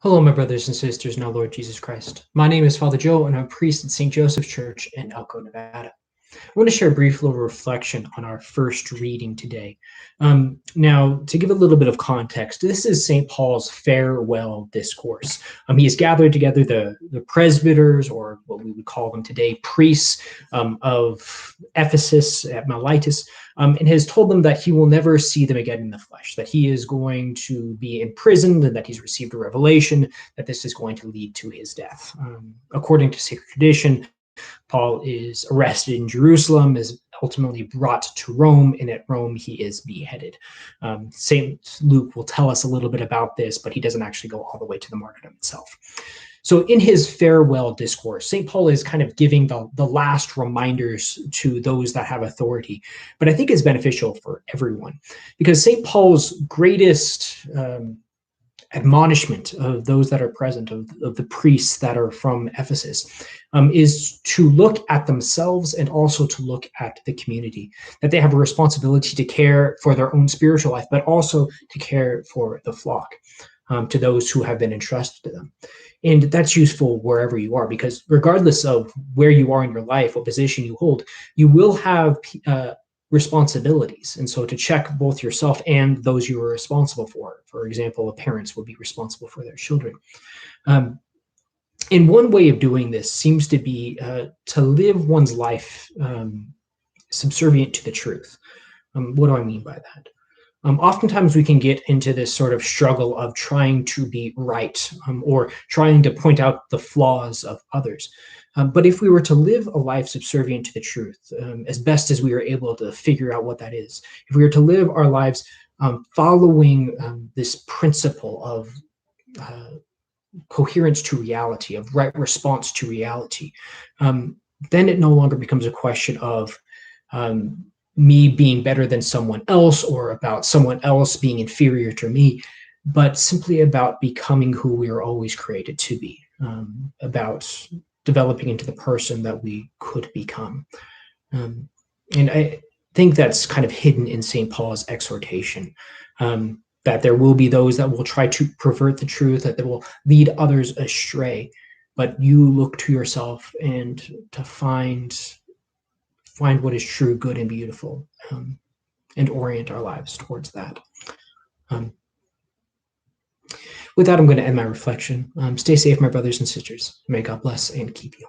Hello, my brothers and sisters in our Lord Jesus Christ. My name is Father Joe, and I'm a priest at St. Joseph's Church in Elko, Nevada. I want to share a brief little reflection on our first reading today. Now, to give a little bit of context, this is St. Paul's farewell discourse. He has gathered together the presbyters, or what we would call them today, priests of Ephesus at Miletus, and has told them that he will never see them again in the flesh, that he is going to be imprisoned, and that he's received a revelation that this is going to lead to his death. According to sacred tradition, Paul is arrested in Jerusalem, is ultimately brought to Rome, and at Rome he is beheaded. St. Luke will tell us a little bit about this, but he doesn't actually go all the way to the martyrdom itself. So in his farewell discourse, St. Paul is kind of giving the last reminders to those that have authority, but I think it's beneficial for everyone, because St. Paul's greatest admonishment of those that are present, of the priests that are from Ephesus, is to look at themselves and also to look at the community, that they have a responsibility to care for their own spiritual life, but also to care for the flock, to those who have been entrusted to them. And that's useful wherever you are, because regardless of where you are in your life, what position you hold, you will have responsibilities. And so to check both yourself and those you are responsible for example, parents will be responsible for their children. And one way of doing this seems to be to live one's life subservient to the truth. What do I mean by that? Oftentimes we can get into this sort of struggle of trying to be right, or trying to point out the flaws of others. But if we were to live a life subservient to the truth, as best as we are able to figure out what that is, if we were to live our lives following this principle of coherence to reality, of right response to reality, then it no longer becomes a question of me being better than someone else, or about someone else being inferior to me, but simply about becoming who we are always created to be, about developing into the person that we could become. And I think that's kind of hidden in St. Paul's exhortation, that there will be those that will try to pervert the truth, that they will lead others astray, but you look to yourself and to find what is true, good, and beautiful, and orient our lives towards that. With that, I'm going to end my reflection. Stay safe, my brothers and sisters. May God bless and keep you.